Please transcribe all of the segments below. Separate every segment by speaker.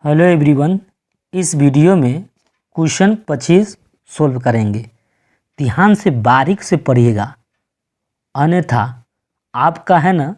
Speaker 1: Hello everyone, इस video में question 25 solve करेंगे। ध्यान से बारीक से पढ़िएगा, अन्यथा आपका है ना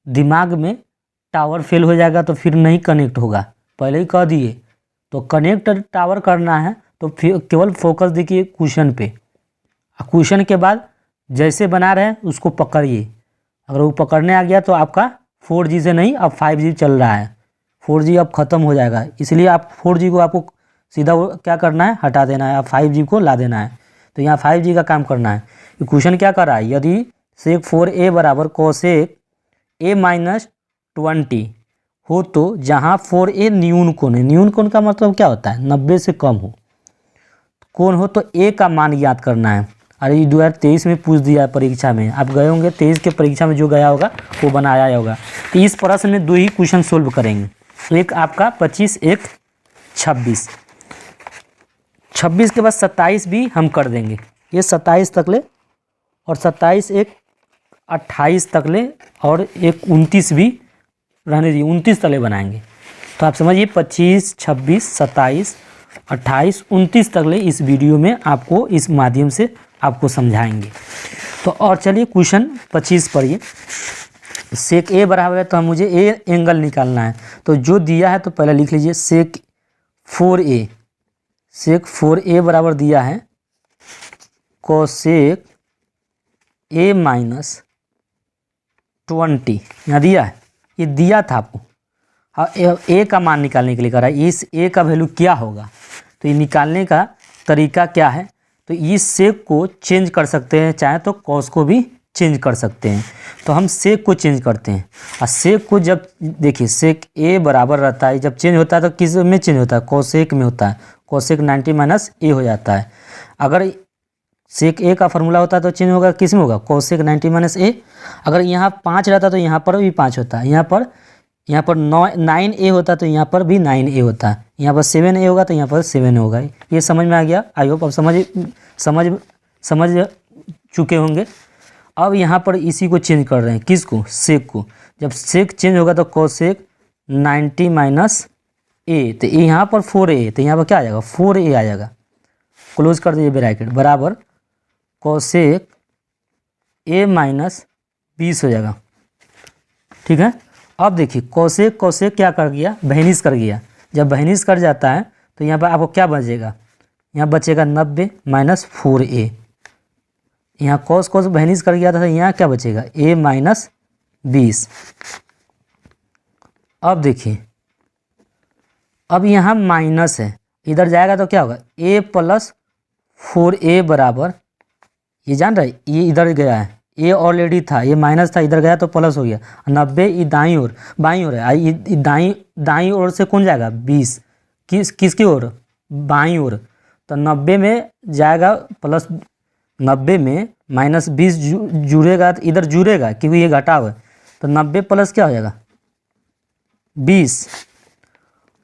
Speaker 1: दिमाग में टावर फेल हो जाएगा तो फिर नहीं कनेक्ट होगा। पहले ही कह दिए तो कनेक्ट टावर करना है तो फिर केवल फोकस देखिए क्वेश्चन पे। क्वेश्चन के बाद जैसे बना रहे हैं उसको पकड़िए। अगर वो पकड़ने आ गया तो आपका 4G से नहीं अब 5G चल रहा है। 4G अब ख़त्म हो जाएगा, इसलिए आप 4G को आपको सीधा क्या करना है, हटा देना है। अब 5G को ला देना है। तो यहाँ 5G का काम करना है। क्वेश्चन क्या कर रहा है, यदि सेक 4a बराबर कोसेक a माइनस 20 हो तो जहाँ 4a न्यून कोण है, न्यून कोण का मतलब क्या होता है 90 से कम हो कोण हो तो a का मान याद करना है। अरे 2023 में पूछ दिया है परीक्षा में, आप गए होंगे 23 के परीक्षा में, जो गया होगा वो बनाया होगा। तो इस प्रश्न में दो ही क्वेश्चन सोल्व करेंगे, एक आपका 25, एक 26। 26 के बाद 27 भी हम कर देंगे, ये 27 तक ले, और 27 एक 28 तक ले, और एक 29 भी रहने दीजिए, 29 तक ले बनाएंगे। तो आप समझिए 25, 26, 27, 28, 29 तक ले इस वीडियो में आपको इस माध्यम से आपको समझाएंगे। तो और चलिए क्वेश्चन 25 पढ़िए। सेक ए बराबर है तो हम मुझे ए एंगल निकालना है। तो जो दिया है तो पहले लिख लीजिए सेक 4a। सेक 4a बराबर दिया है कोसेक a माइनस 20, यहाँ दिया है, ये दिया था आपको। अब ए का मान निकालने के लिए कह रहा है, इस ए का वैल्यू क्या होगा। तो ये निकालने का तरीका क्या है, तो इस सेक को चेंज कर सकते हैं, चाहे तो कॉस को भी चेंज कर सकते हैं। तो हम सेक को चेंज करते हैं, और सेक को जब देखिए सेक ए बराबर रहता है, जब चेंज होता है तो किस में चेंज होता है, कोसेक में होता है। कोसेक 90 माइनस ए हो जाता है। अगर सेक ए का फार्मूला होता है तो चेंज होगा किस में होगा, कोसेक 90 माइनस ए। अगर यहाँ 5 रहता तो यहाँ पर भी 5 होता है, यहाँ पर 9a होता तो यहाँ पर भी 9a होता है, यहाँ पर 7a होगा तो यहाँ पर 7 होगा। ये समझ में आ गया, आई होप अब समझ चुके होंगे। अब यहाँ पर इसी को चेंज कर रहे हैं, किसको, सेक को। जब सेक चेंज होगा तो कोसेक 90 माइनस ए, तो यहाँ पर 4a, तो यहाँ पर क्या आ जाएगा 4a आ जाएगा। क्लोज कर दीजिए ब्रैकेट, बराबर कोसेक a माइनस 20 हो जाएगा। ठीक है। अब देखिए कोसेक क्या कर गया, वैनिश कर गया। जब वैनिश कर जाता है तो यहाँ पर आपको क्या बचेगा, यहाँ बचेगा 90 माइनस 4a। यहाँ कॉस वैनिश कर गया था, यहाँ क्या बचेगा a माइनस 20। अब देखिए, अब यहाँ माइनस है, इधर जाएगा तो क्या होगा a प्लस 4a बराबर, ये जान रहे ये इधर गया है, ये ऑलरेडी था, ये माइनस था, इधर गया तो प्लस हो गया। 90 ये दाईं ओर, बाईं ओर है, ये दाईं ओर से कौन जाएगा 20, किसकी ओर, बाईं ओर। तो 90 में जाएगा प्लस, 90 में माइनस 20 जुड़ेगा तो इधर जुड़ेगा क्योंकि ये घटा हुआ है। तो 90 प्लस क्या हो जाएगा 20।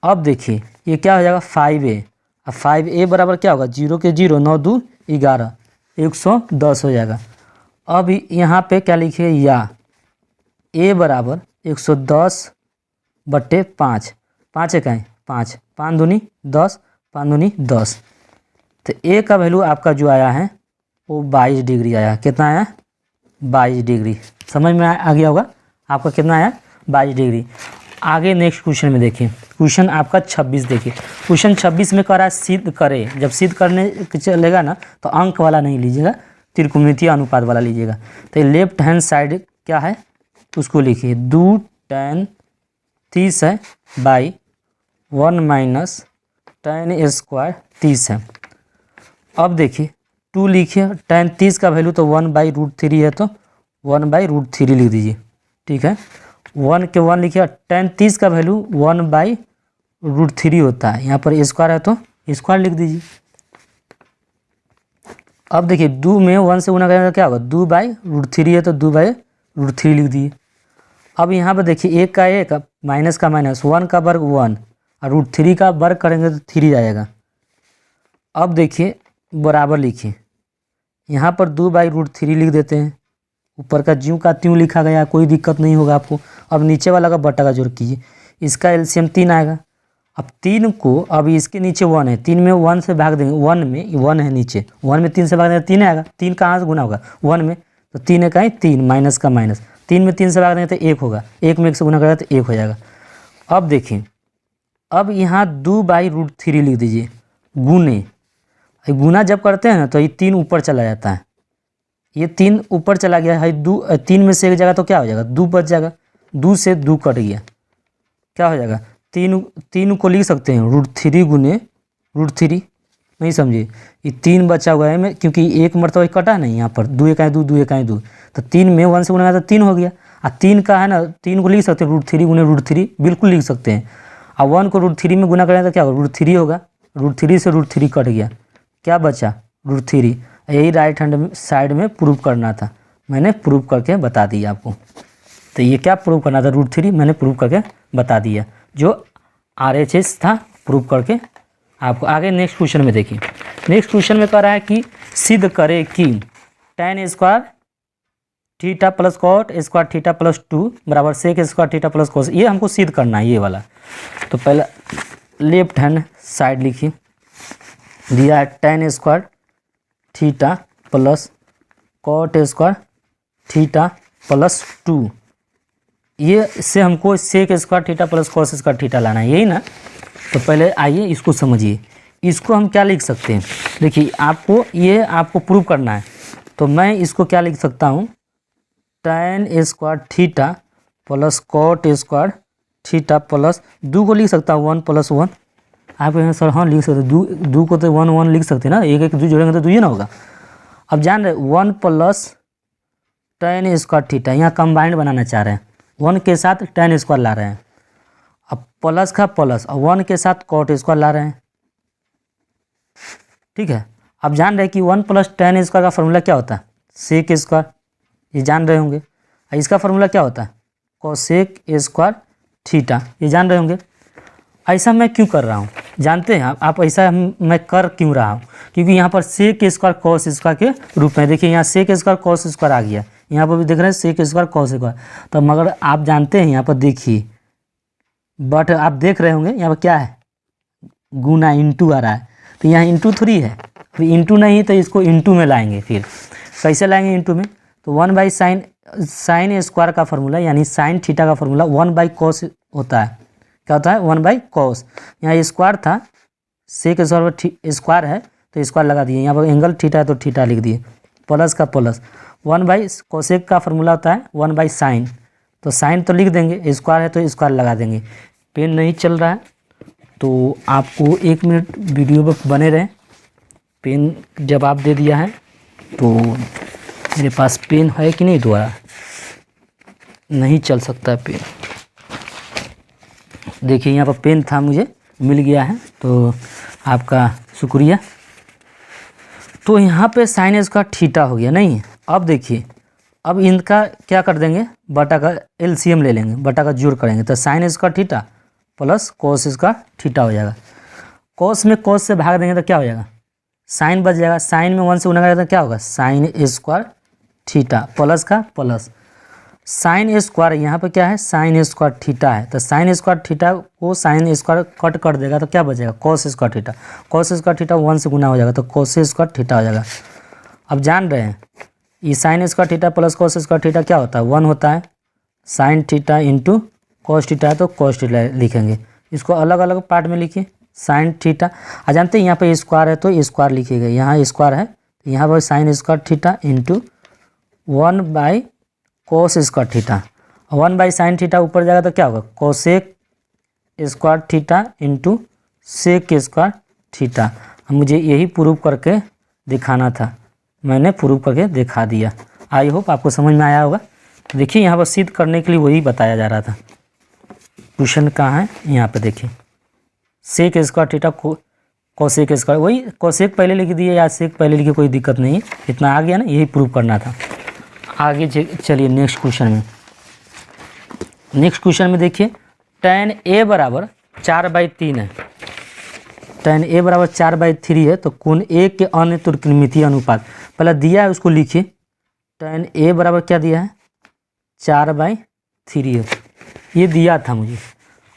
Speaker 1: अब देखिए ये क्या हो जाएगा 5a। अब 5a बराबर क्या होगा, 0 के 0, 9 2 11, 110 हो जाएगा। अब यहाँ पे क्या लिखिए, या a बराबर 110 बट्टे 5, 5 एक है 5, 5 दूनी 10, 5 दूनी 10। तो a का वैल्यू आपका जो आया है वो 22 डिग्री आया। कितना आया 22 डिग्री। समझ में आ गया होगा आपका, कितना आया 22 डिग्री। आगे नेक्स्ट क्वेश्चन में देखिए, क्वेश्चन आपका 26 देखिए। क्वेश्चन 26 में कह रहा है सिद्ध करे। जब सिद्ध करने चलेगा ना तो अंक वाला नहीं लीजिएगा, त्रिकोणमितीय अनुपात वाला लीजिएगा। तो लेफ्ट हैंड साइड क्या है उसको लिखिए, 2 tan 30 है बाई 1 माइनस tan स्क्वायर 30 है। अब देखिए 2 लिखिए, tan 30 का वैल्यू तो 1/√3 है, तो 1/√3 लिख दीजिए। ठीक है, 1 के 1 लिखिए, tan 30 का वैल्यू 1/√3 होता है। यहाँ पर स्क्वायर है तो स्क्वायर लिख दीजिए। अब देखिए 2 में 1 से गुना करेंगे तो क्या होगा, 2/√3 है तो 2/√3 लिख दिए। अब यहाँ पर देखिए एक का एक, माइनस का माइनस, 1 का वर्ग 1, और √3 का वर्ग करेंगे तो 3 आएगा। अब देखिए बराबर लिखिए, यहाँ पर 2/√3 लिख देते हैं, ऊपर का ज्यों का त्यों लिखा गया, कोई दिक्कत नहीं होगा आपको। अब नीचे वाला का बटा का जोड़ कीजिए, इसका एलसीएम 3 आएगा, अब 3 को, अब इसके नीचे 1 है, 3 में 1 से भाग देंगे, 1 में 1 है नीचे, 1 में 3 से भाग देंगे 3 आएगा, 3 कहाँ से गुना होगा 1 में, तो 3 है कहीं 3 माइनस का माइनस, 3 में 3 से भाग देंगे तो 1 होगा, 1 में 1 से गुना करेगा तो 1 हो जाएगा। अब देखिए, अब यहाँ 2/√3 लिख दीजिए गुने, गुना जब करते हैं ना तो ये 3 ऊपर चला जाता है, ये 3 ऊपर चला गया है, 3 में से एक जगह तो क्या हो जाएगा 2 बच जाएगा, 2 से 2 कट गया, क्या हो जाएगा 3 को लिख सकते हैं √3 गुने √3, नहीं समझे, ये 3 बचा हुआ है में, क्योंकि एक मरतबा कटा नहीं यहाँ पर, 2 1 2 2 1 2, तो 3 में 1 से गुना तो 3 हो गया, और 3 का है ना 3 को लिख सकते हैं √3 गुने √3, बिल्कुल लिख सकते हैं, और 1 को √3 में गुना करें तो क्या होगा √3 होगा, √3 से √3 कट गया, क्या बचा √3, यही राइट हैंड साइड में प्रूव करना था, मैंने प्रूव करके बता दिया आपको। तो ये क्या प्रूव करना था √3, मैंने प्रूव करके बता दिया, जो RHS था प्रूव करके आपको। आगे नेक्स्ट क्वेश्चन में देखिए, नेक्स्ट क्वेश्चन में कह रहा है कि सिद्ध करे कि tan square theta plus cot square theta plus 2 बराबर sec square theta plus cos, ये हमको सिद्ध करना है ये वाला। तो पहले लेफ्ट हैंड साइड लिखिए, दिया है tan square theta plus cot square theta plus 2, ये से हमको sec square theta plus cos square theta लाना है, यही ना। तो पहले आइए इसको समझिए, इसको हम क्या लिख सकते हैं, देखिए आपको ये आपको प्रूव करना है, तो मैं इसको क्या लिख सकता हूँ tan square theta plus cot square theta plus 2 को लिख सकता हूँ 1 + 1, आप यहाँ सर हाँ लिख सकते हैं, 2 को तो 1 1 लिख सकते हैं ना, 1 1 2 जोड़ेंगे तो 2 ही ना होगा। अब जान रहे 1 + tan स्क्वायर थीटा, यहाँ कंबाइंड बनाना चाह रहे हैं, 1 के साथ tan स्क्वायर ला रहे हैं, अब प्लस का प्लस और 1 के साथ कॉट स्क्वायर ला रहे हैं, ठीक है। अब जान रहे कि 1 + tan स्क्वायर का फॉर्मूला क्या होता है सेक स्क्वायर, ये जान रहे होंगे, इसका फॉर्मूला क्या होता है कोसेक स्क्वायर थीटा, ये जान रहे होंगे। ऐसा मैं क्यों कर रहा हूँ जानते हैं आप ऐसा मैं कर क्यों रहा हूँ, क्योंकि यहाँ पर सेक स्क्वायर कॉस स्क्वायर के रूप में, देखिए यहाँ सेक स्क्वायर कॉस स्क्वायर आ गया, यहाँ पर भी देख रहे हैं सेक स्क्वायर कॉस स्क्वायर, तो मगर आप जानते हैं यहाँ पर देखिए, बट आप देख रहे होंगे यहाँ पर क्या है गुना इंटू आ रहा है, तो यहाँ इंटू 3 है, फिर इंटू नहीं तो इसको इंटू में लाएंगे, फिर कैसे लाएंगे इंटू में, तो 1/sin स्क्वायर का फॉर्मूला यानी साइन थीटा का फॉर्मूला 1/cos होता है, क्या होता है 1/cos, यहाँ स्क्वायर था सेक स्क्वायर है तो स्क्वायर लगा दिए, यहाँ पर एंगल थीटा है तो थीटा लिख दिए, प्लस का प्लस 1/कोसेक का फॉर्मूला होता है 1/sin, तो साइन तो लिख देंगे, स्क्वायर है तो स्क्वायर लगा देंगे। पेन नहीं चल रहा है तो आपको 1 मिनट वीडियो पर बने रहें, पेन जब आप दे दिया है तो मेरे पास पेन है कि नहीं, दोबारा नहीं चल सकता है पेन, देखिए यहाँ पर पेन था मुझे मिल गया है तो आपका शुक्रिया। तो यहाँ पे साइन स्क्वायर थीटा हो गया नहीं, अब देखिए अब इनका क्या कर देंगे बटा का एलसीएम ले लेंगे, बटा का जोड़ करेंगे तो sign square theta plus cos square theta हो जाएगा, कोस में कोस से भाग देंगे तो क्या हो जाएगा साइन बच जाएगा, साइन में 1 से गुना करेंगे तो क्या होगा साइन स्क्वायर थीटा, प्लस का प्लस साइन स्क्वायर, यहाँ पे क्या है साइन स्क्वायर थीटा है, तो साइन स्क्वायर थीटा को साइन स्क्वायर कट कर देगा तो क्या बचेगा cos square theta, cos square theta 1 से गुना हो जाएगा तो कोस स्क्वायर थीटा हो जाएगा। अब जान रहे हैं ये sign square theta plus cos square theta क्या होता है 1 होता है, sine theta into cos theta है तो कोस थीटा लिखेंगे, इसको अलग अलग पार्ट में लिखिए साइन थीटा, आ जानते हैं यहाँ पे स्क्वायर है तो स्क्वायर लिखिएगा, यहाँ स्क्वायर है यहाँ पर साइन स्क्वायर थीटा इंटू 1/कोस स्क्वायर थीटा, 1/sin थीटा ऊपर जाएगा तो क्या होगा cosec square theta into sec square theta. मुझे यही प्रूव करके दिखाना था, मैंने प्रूव करके दिखा दिया, आई होप आपको समझ में आया होगा। देखिए यहाँ पर सिद्ध करने के लिए वही बताया जा रहा था, क्वेश्चन कहाँ है यहाँ पे देखिए, sec square theta cosec square, वही कोसेक पहले लिख दिए या सेक पहले लिखे, कोई दिक्कत नहीं है, इतना आ गया ना, यही प्रूव करना था। आगे चलिए नेक्स्ट क्वेश्चन में, नेक्स्ट क्वेश्चन में देखिए tan a बराबर 4/3 है, tan a बराबर 4/3 है तो कोण a के अन्य त्रिकोणमितीय अनुपात पहले दिया है उसको लिखिए, tan a बराबर क्या दिया है 4/3 है, ये दिया था मुझे।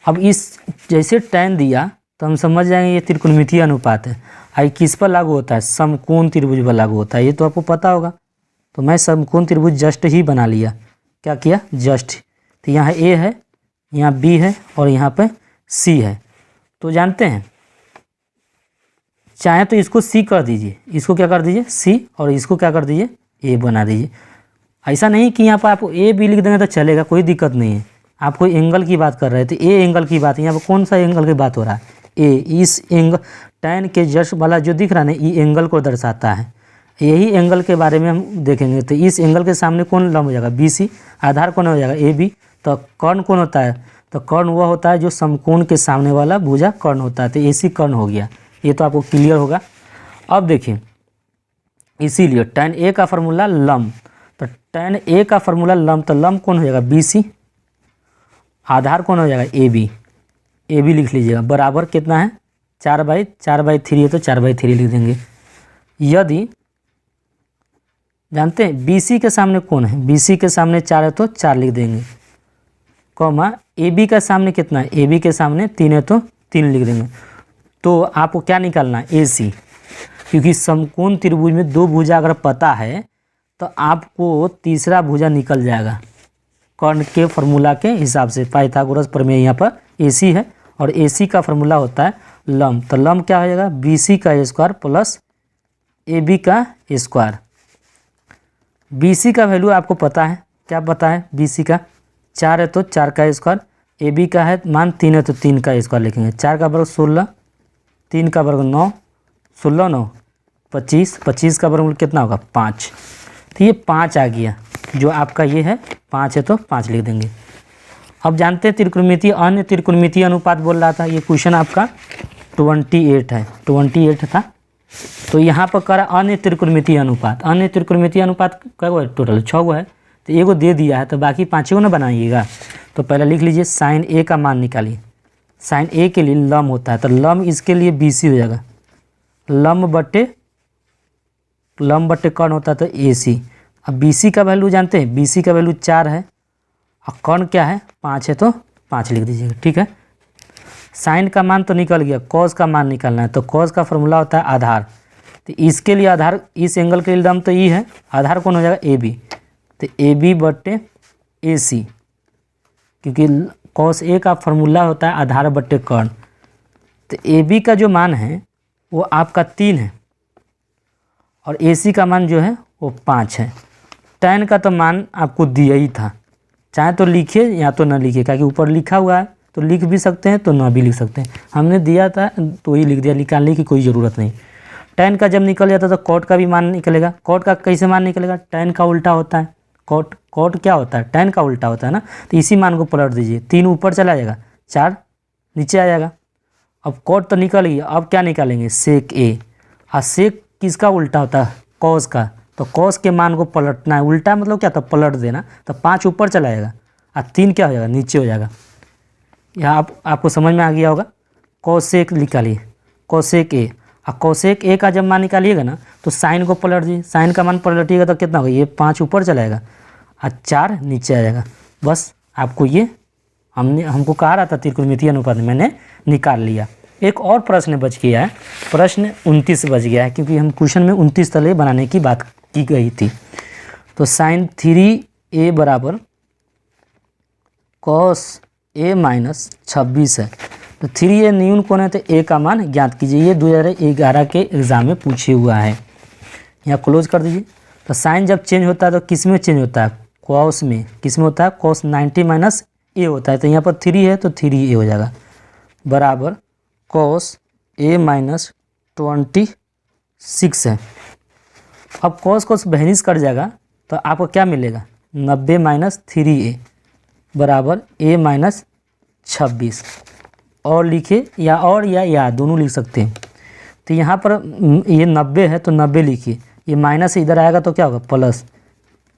Speaker 1: अब इस जैसे tan दिया तो हम समझ जाएंगे ये त्रिकोणमितीय अनुपात है। आई किस पर लागू होता है? समकोण त्रिभुज पर लागू होता है, ये तो आपको पता होगा। तो मैं समकोण त्रिभुज जस्ट ही बना लिया। क्या किया? जस्ट। तो यहाँ ए है, यहाँ बी है और यहाँ पे सी है। तो जानते हैं, चाहे तो इसको सी कर दीजिए, इसको क्या कर दीजिए? सी, और इसको क्या कर दीजिए? ए बना दीजिए। ऐसा नहीं कि यहाँ पर आप ए बी लिख देंगे तो चलेगा, कोई दिक्कत नहीं है। आप कोई एंगल की बात कर रहे थे, ए एंगल की बात है, यहाँ पर कौन सा एंगल की बात हो रहा है? ए, इस एंगल tan के जस्ट वाला जो दिख रहा है ना, ये एंगल को दर्शाता है। यही एंगल के बारे में हम देखेंगे। तो इस एंगल के सामने कौन लंब हो जाएगा? B C. आधार कौन हो जाएगा? A B. तो कर्ण कौन होता है? तो कर्ण वह होता है जो समकोण के सामने वाला भुजा कर्ण होता है। तो ए सी कर्ण हो गया। ये तो आपको क्लियर होगा। अब देखिए, इसीलिए tan ए का फार्मूला लंब, तो tan ए का फार्मूला लंब, तो लंब कौन हो जाएगा? B C. आधार कौन हो जाएगा? A B. ए बी लिख लीजिएगा। बराबर कितना है? 4/3 है, तो 4/3 लिख देंगे। यदि जानते हैं बी सी के सामने कौन है? बी सी के सामने 4 है तो 4 लिख देंगे, कॉमा ए बी का सामने कितना है? ए बी के सामने 3 है तो 3 लिख देंगे। तो आपको क्या निकालना है? ए सी। क्योंकि समकोण त्रिभुज में 2 भुजा अगर पता है तो आपको तीसरा भुजा निकल जाएगा कर्ण के फार्मूला के हिसाब से। पाइथागोरस प्रमेय यहाँ पर ए सी है, और ए सी का फार्मूला होता है लंब। तो लंब क्या हो जाएगा? बी सी का स्क्वायर प्लस ए बी का स्क्वायर। बी सी का वैल्यू आपको पता है, क्या पता है? बी सी का 4 है तो 4 का स्क्वायर, ए बी का है मान 3 है तो 3 का स्क्वायर लिखेंगे। 4 का वर्ग 16, 3 का वर्ग 9, 16 9 25, 25 का वर्ग कितना होगा? 5। तो ये 5 आ गया, जो आपका ये है 5 है तो 5 लिख देंगे। अब जानते हैं त्रिकोणमितीय, अन्य त्रिकोणमितीय अनुपात बोल रहा था। ये क्वेश्चन आपका 28 है, 28 था। तो यहाँ पर करा अन्य त्रिकोणमितीय अनुपात। अन्य त्रिकोणमितीय अनुपात क्या हुआ? टोटल 6 हुआ है। तो एगो दे दिया है तो बाकी 5 को ना बनाइएगा। तो पहले लिख लीजिए, साइन ए का मान निकालिए। साइन ए के लिए लंब होता है, तो लंब इसके लिए बी सी हो जाएगा। लंब बट्टे कर्ण होता है तो ए सी। अब बी सी का वैल्यू जानते हैं? बी सी का वैल्यू 4 है और कर्ण क्या है? 5 है तो 5 लिख दीजिएगा। ठीक है, साइन का मान तो निकल गया, कॉस का मान निकालना है। तो कॉस का फॉर्मूला होता है आधार। तो इसके लिए आधार, इस एंगल के लिए लंब तो ई है, आधार कौन हो जाएगा? A B. तो ए बी बट्टे ए सी, क्योंकि कॉस ए का फार्मूला होता है आधार बट्टे कर्ण। तो ए बी का जो मान है वो आपका 3 है और ए सी का मान जो है वो 5 है। tan का तो मान आपको दिया ही था, चाहे तो लिखिए या तो ना लिखिए, क्योंकि ऊपर लिखा हुआ है तो लिख भी सकते हैं तो ना भी लिख सकते हैं। हमने दिया था तो ही लिख दिया, निकालने की कोई ज़रूरत नहीं। tan का जब निकल जाता है तो cot का भी मान निकलेगा। cot का कैसे मान निकलेगा? tan का उल्टा होता है। cot क्या होता है? tan का उल्टा होता है ना। तो इसी मान को पलट दीजिए, 3 ऊपर चला जाएगा, 4 नीचे आ जाएगा। अब cot तो निकल गया, अब क्या निकालेंगे? sec a। और sec किसका उल्टा होता है? cos का। तो cos के मान को पलटना है, उल्टा मतलब क्या? तो पलट देना। तो 5 ऊपर चला जाएगा और 3 क्या हो जाएगा? नीचे हो जाएगा। यहाँ आपको समझ में आ गया होगा। कोसेक निकालिए, कोसेक ए। और कोसेक ए का जब मान निकालिएगा ना तो साइन को पलट दीजिए, साइन का मान पलटिएगा तो कितना होगा? ये 5 ऊपर चलाएगा और 4 नीचे आ जाएगा। बस आपको ये हमको कहा रहा था त्रिकोणमितीय अनुपात, मैंने निकाल लिया। एक और प्रश्न बच गया है, प्रश्न 29 बच गया है, क्योंकि हम क्वेश्चन में 29 तले बनाने की बात की गई थी। तो साइन 3a बराबर कॉस a माइनस 26 है। तो 3a न्यून कौन है? तो a का मान ज्ञात कीजिए। ये 2011 के एग्ज़ाम में पूछे हुआ है। यहाँ क्लोज कर दीजिए। तो साइन जब चेंज होता है तो किस में चेंज होता है? कॉस में। किस में होता है? कॉस 90 माइनस a होता है। तो यहाँ पर 3 है तो 3a हो जाएगा, बराबर कॉस a माइनस 26 है। अब कॉस बहनिस कट जाएगा तो आपको क्या मिलेगा? 90 माइनस 3a बराबर a माइनस 26। और लिखिए, या दोनों लिख सकते हैं। तो यहाँ पर ये 90 है तो 90 लिखिए, ये माइनस से इधर आएगा तो क्या होगा? प्लस,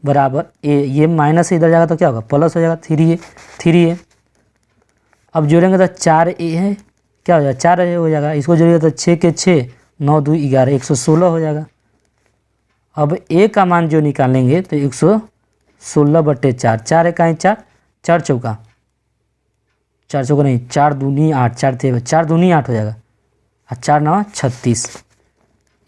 Speaker 1: बराबर a। ये माइनस से इधर जाएगा तो क्या होगा? प्लस हो जाएगा। 3a। अब जोड़ेंगे तो 4a है, क्या हो जाएगा? 4 हो जाएगा। इसको जोड़िएगा तो 6 के 6 9 2 11 116 हो जाएगा। अब a का मान जो निकालेंगे तो 116/4, 4 1 4, 4 चौका 4 चौको नहीं, 4 दूनी 8, 4 दूनी 8 हो जाएगा और 4 9 36,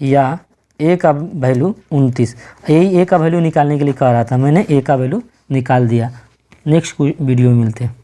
Speaker 1: या ए का वैल्यू 29। यही ए का वैल्यू निकालने के लिए कह रहा था, मैंने ए का वैल्यू निकाल दिया। नेक्स्ट वीडियो में मिलते हैं।